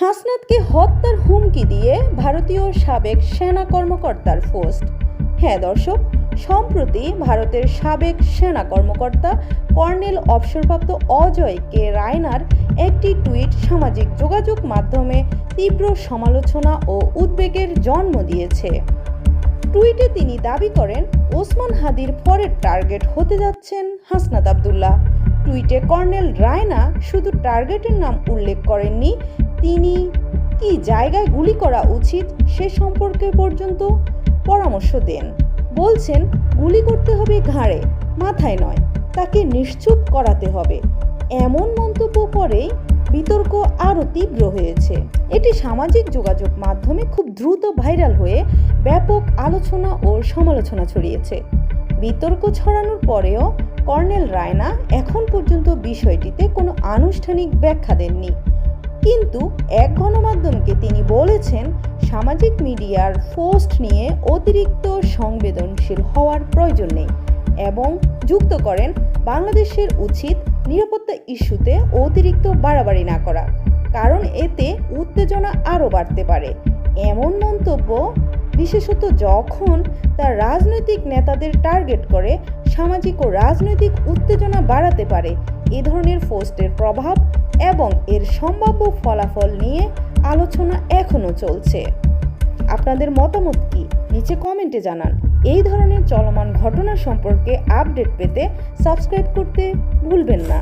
হাসনাতকে হত্যার হুমকি দিয়ে ভারতীয় সাবেক সেনা কর্মকর্তার পোস্ট। হ্যাঁ দর্শক, সম্প্রতি ভারতের সাবেক সেনা কর্মকর্তা কর্নেল অবসরপ্রাপ্ত অজয় কে রায়নার একটি টুইট সামাজিক যোগাযোগ মাধ্যমে তীব্র সমালোচনা ও উদ্বেগের জন্ম দিয়েছে। টুইটে তিনি দাবি করেন ওসমান হাদির পরের টার্গেট হতে যাচ্ছেন হাসনাত আবদুল্লাহ। টুইটে কর্নেল রায়না শুধু টার্গেটের নাম উল্লেখ করেননি, তিনি কি জায়গায় গুলি করা উচিত সে সম্পর্কে পর্যন্ত পরামর্শ দেন। বলছেন গুলি করতে হবে ঘাড়ে, মাথায় নয়, তাকে নিশ্চুপ করাতে হবে। এমন মন্তব্য পরেই বিতর্ক আরও তীব্র হয়েছে। এটি সামাজিক যোগাযোগ মাধ্যমে খুব দ্রুত ভাইরাল হয়ে ব্যাপক আলোচনা ও সমালোচনা ছড়িয়েছে। বিতর্ক ছড়ানোর পরেও কর্নেল রায়না এখন পর্যন্ত বিষয়টিতে কোনো আনুষ্ঠানিক ব্যাখ্যা দেননি। কিন্তু এক গণমাধ্যমকে তিনি বলেছেন সামাজিক মিডিয়ার পোস্ট নিয়ে অতিরিক্ত সংবেদনশীল হওয়ার প্রয়োজন নেই এবং যুক্ত করেন বাংলাদেশের উচিত নিরাপত্তা ইস্যুতে অতিরিক্ত বাড়াবাড়ি না করা, কারণ এতে উত্তেজনা আরও বাড়তে পারে। এমন মন্তব্য বিশেষত যখন তার রাজনৈতিক নেতাদের টার্গেট করে সামাজিক ও রাজনৈতিক উত্তেজনা বাড়াতে পারে। এ ধরনের পোস্টের প্রভাব এবং এর সম্ভাব্য ফলাফল নিয়ে আলোচনা এখনও চলছে। আপনাদের মতামত কি নিচে কমেন্টে জানান। এই ধরনের চলমান ঘটনা সম্পর্কে আপডেট পেতে সাবস্ক্রাইব করতে ভুলবেন না।